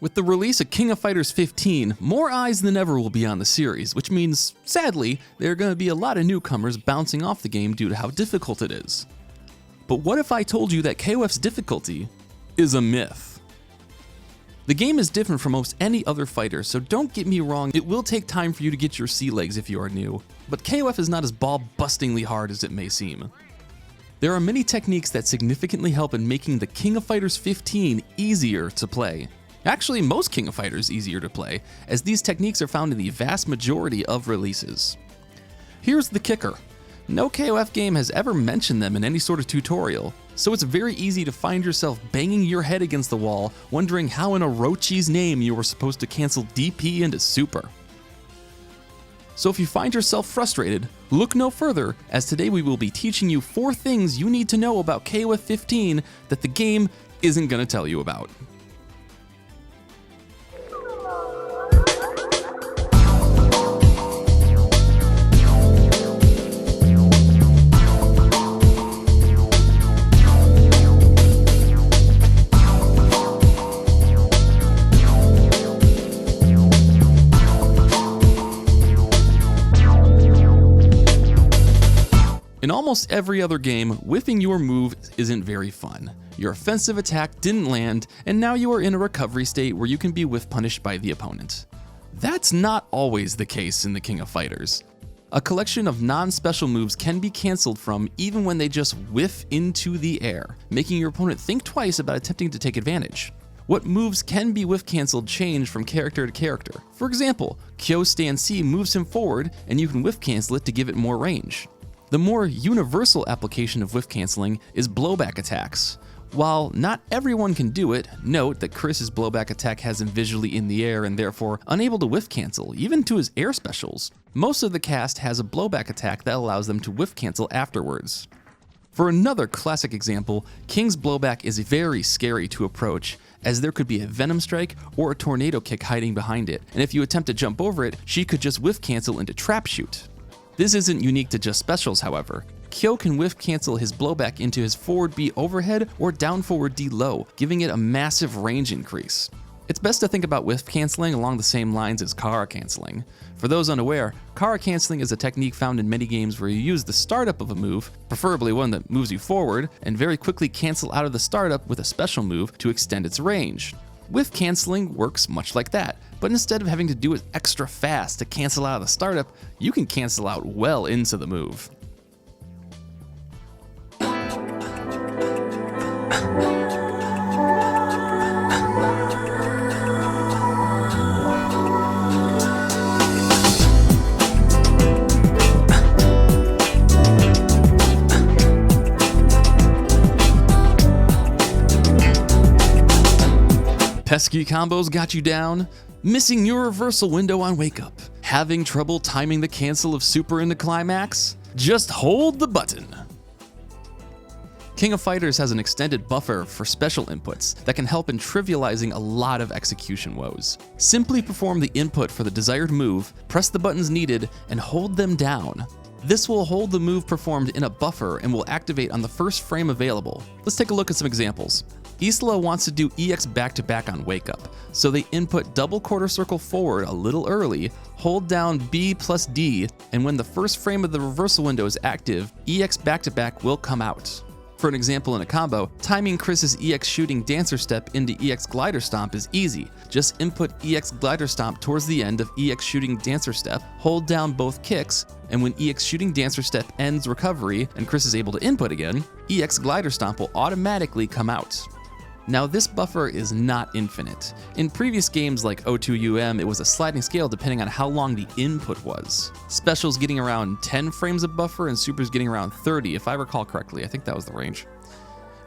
With the release of King of Fighters 15, more eyes than ever will be on the series, which means, sadly, there are going to be a lot of newcomers bouncing off the game due to how difficult it is. But what if I told you that KoF's difficulty is a myth? The game is different from most any other fighter, so don't get me wrong, it will take time for you to get your sea legs if you are new, but KoF is not as ball-bustingly hard as it may seem. There are many techniques that significantly help in making the King of Fighters 15 easier to play. Actually, most King of Fighters easier to play, as these techniques are found in the vast majority of releases. Here's the kicker. No KoF game has ever mentioned them in any sort of tutorial, so it's very easy to find yourself banging your head against the wall, wondering how in Orochi's name you were supposed to cancel DP into Super. So if you find yourself frustrated, look no further, as today we will be teaching you 4 things you need to know about KoF 15 that the game isn't going to tell you about. In almost every other game, whiffing your move isn't very fun. Your offensive attack didn't land, and now you are in a recovery state where you can be whiff punished by the opponent. That's not always the case in the King of Fighters. A collection of non-special moves can be cancelled from even when they just whiff into the air, making your opponent think twice about attempting to take advantage. What moves can be whiff cancelled change from character to character. For example, Kyo Stand C moves him forward, and you can whiff cancel it to give it more range. The more universal application of whiff cancelling is blowback attacks. While not everyone can do it, note that Chris's blowback attack has him visually in the air and therefore unable to whiff cancel, even to his air specials. Most of the cast has a blowback attack that allows them to whiff cancel afterwards. For another classic example, King's blowback is very scary to approach, as there could be a Venom Strike or a Tornado Kick hiding behind it, and if you attempt to jump over it, she could just whiff cancel into Trap Shoot. This isn't unique to just specials, however. Kyo can whiff cancel his blowback into his forward B overhead or down forward D low, giving it a massive range increase. It's best to think about whiff cancelling along the same lines as Kara cancelling. For those unaware, Kara cancelling is a technique found in many games where you use the startup of a move, preferably one that moves you forward, and very quickly cancel out of the startup with a special move to extend its range. Whiff cancelling works much like that, but instead of having to do it extra fast to cancel out of the startup, you can cancel out well into the move. Pesky combos got you down? Missing your reversal window on Wake Up? Having trouble timing the cancel of Super into Climax? Just hold the button. King of Fighters has an extended buffer for special inputs that can help in trivializing a lot of execution woes. Simply perform the input for the desired move, press the buttons needed, and hold them down. This will hold the move performed in a buffer and will activate on the first frame available. Let's take a look at some examples. Isla wants to do EX back-to-back on Wake Up, so they input double quarter circle forward a little early, hold down B plus D, and when the first frame of the reversal window is active, EX back-to-back will come out. For an example in a combo, timing Chris's EX shooting dancer step into EX glider stomp is easy. Just input EX glider stomp towards the end of EX shooting dancer step, hold down both kicks, and when EX shooting dancer step ends recovery and Chris is able to input again, EX glider stomp will automatically come out. Now this buffer is not infinite. In previous games like O2UM, it was a sliding scale depending on how long the input was. Specials getting around 10 frames of buffer and Supers getting around 30, if I recall correctly. I think that was the range.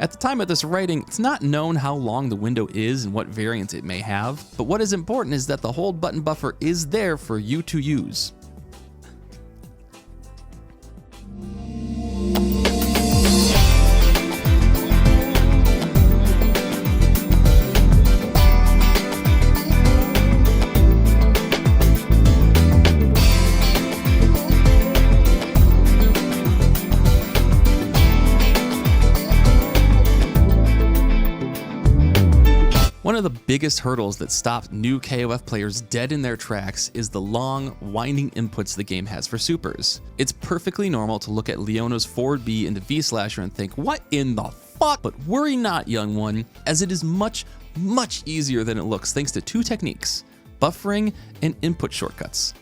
At the time of this writing, it's not known how long the window is and what variants it may have, but what is important is that the hold button buffer is there for you to use. One of of the biggest hurdles that stop new KOF players dead in their tracks is the long, winding inputs the game has for supers. It's perfectly normal to look at Leona's forward B into V slasher and think, what in the fuck? But worry not, young one, as it is much easier than it looks thanks to two techniques: buffering and input shortcuts.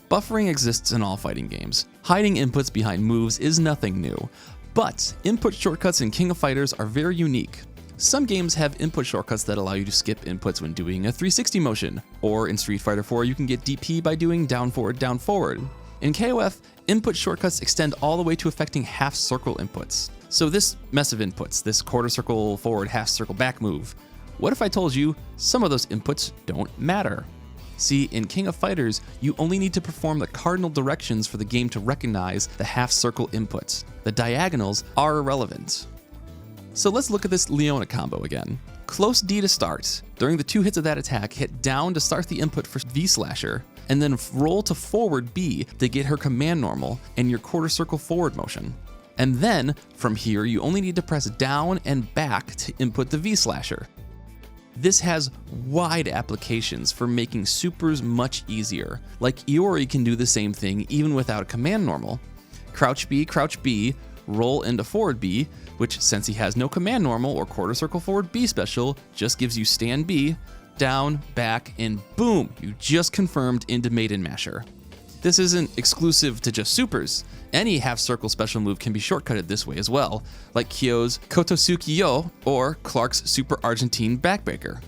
Buffering exists in all fighting games. Hiding inputs behind moves is nothing new, but input shortcuts in King of Fighters are very unique. Some games have input shortcuts that allow you to skip inputs when doing a 360 motion, or in Street Fighter 4 you can get DP by doing down forward, down forward. In KOF, input shortcuts extend all the way to affecting half circle inputs. So this mess of inputs, this quarter circle forward, half circle back move, what if I told you some of those inputs don't matter? See, in King of Fighters, you only need to perform the cardinal directions for the game to recognize the half circle inputs. The diagonals are irrelevant. So let's look at this Leona combo again. Close D to start. During the 2 hits of that attack, hit down to start the input for V slasher, and then roll to forward B to get her command normal and your quarter circle forward motion. And then, from here, you only need to press down and back to input the V slasher. This has wide applications for making supers much easier. Like Iori can do the same thing even without a command normal. Crouch B, roll into forward B, which since he has no command normal or quarter circle forward B special, just gives you stand B, down, back, and boom, you just confirmed into Maiden Masher. This isn't exclusive to just supers. Any half circle special move can be shortcutted this way as well, like Kyo's Kotosuki Yo or Clark's Super Argentine Backbreaker.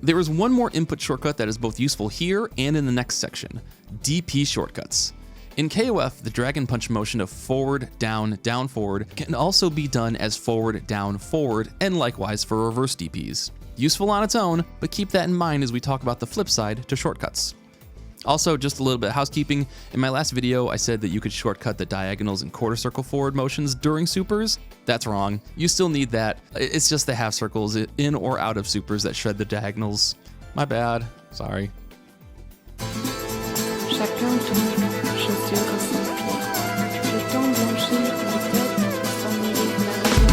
There is one more input shortcut that is both useful here and in the next section: DP shortcuts. In KOF, the Dragon Punch motion of forward, down, down, forward can also be done as forward, down, forward, and likewise for reverse DPs. Useful on its own, but keep that in mind as we talk about the flip side to shortcuts. Also, just a little bit of housekeeping. In my last video, I said that you could shortcut the diagonals and quarter circle forward motions during supers. That's wrong. You still need that. It's just the half circles in or out of supers that shred the diagonals. My bad. Sorry. Chacun tourne, chaussures ressemblent. Le temps blanchit la tête sans mérite la raison.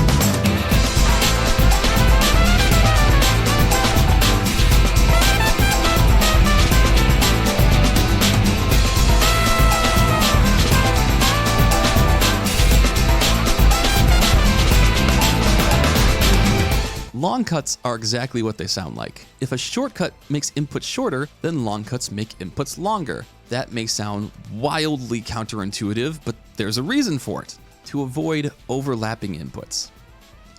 Long cuts are exactly what they sound like. If a shortcut makes inputs shorter, then long cuts make inputs longer. That may sound wildly counterintuitive, but there's a reason for it: to avoid overlapping inputs.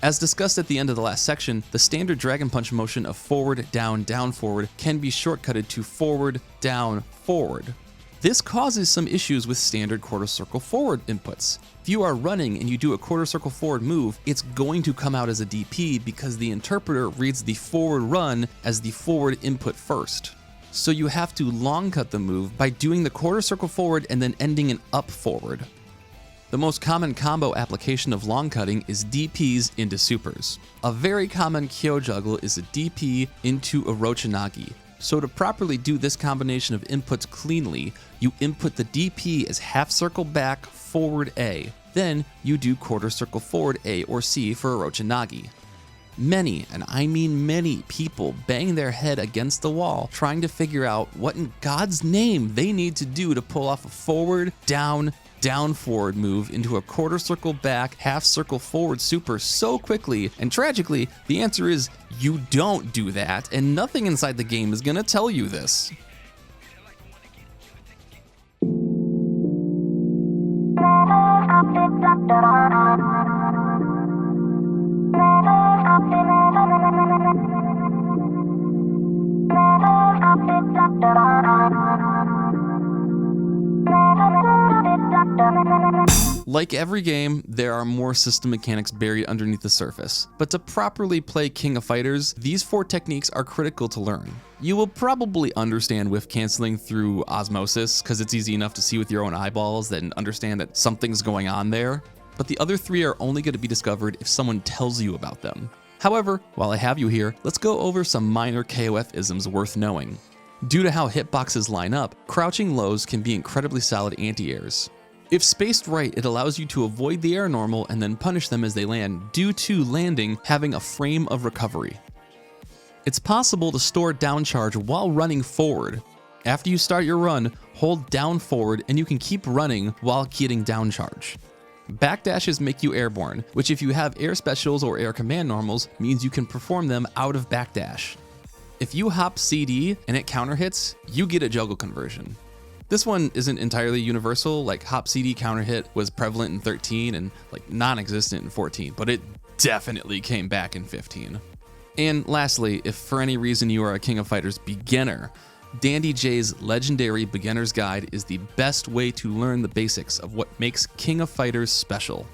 As discussed at the end of the last section, the standard Dragon Punch motion of forward, down, down, forward can be shortcutted to forward, down, forward. This causes some issues with standard quarter circle forward inputs. If you are running and you do a quarter circle forward move, it's going to come out as a DP because the interpreter reads the forward run as the forward input first. So you have to long cut the move by doing the quarter circle forward and then ending in up forward. The most common combo application of long cutting is DPs into supers. A very common Kyo juggle is a DP into Orochinagi. So to properly do this combination of inputs cleanly, you input the DP as half circle back forward A. Then you do quarter circle forward A or C for Orochinagi. Many, and I mean many, people bang their head against the wall trying to figure out what in God's name they need to do to pull off a forward, down, down forward move into a quarter circle back, half circle forward super so quickly, and tragically, the answer is you don't do that, and nothing inside the game is gonna tell you this. Like every game, there are more system mechanics buried underneath the surface, but to properly play King of Fighters, these 4 techniques are critical to learn. You will probably understand whiff canceling through osmosis, because it's easy enough to see with your own eyeballs and understand that something's going on there, but the other 3 are only going to be discovered if someone tells you about them. However, while I have you here, let's go over some minor KOF isms worth knowing. Due to how hitboxes line up, crouching lows can be incredibly solid anti-airs. If spaced right, it allows you to avoid the air normal and then punish them as they land due to landing having a frame of recovery. It's possible to store down charge while running forward. After you start your run, hold down forward and you can keep running while getting down charge. Backdashes make you airborne, which if you have air specials or air command normals means you can perform them out of backdash. If you hop CD and it counter hits, you get a juggle conversion. This one isn't entirely universal, like hop CD counter hit was prevalent in 13 and like non-existent in 14, but it definitely came back in 15. And lastly, if for any reason you are a King of Fighters beginner, Dandy J's legendary beginner's guide is the best way to learn the basics of what makes King of Fighters special.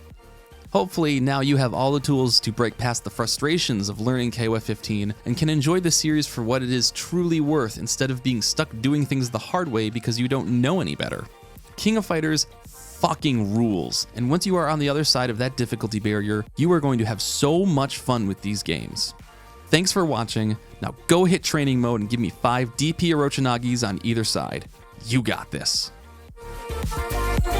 Hopefully now you have all the tools to break past the frustrations of learning KoFXV and can enjoy the series for what it is truly worth instead of being stuck doing things the hard way because you don't know any better. King of Fighters fucking rules, and once you are on the other side of that difficulty barrier, you are going to have so much fun with these games. Thanks for watching. Now go hit training mode and give me 5 DP Orochanagis on either side. You got this. We'll be right back.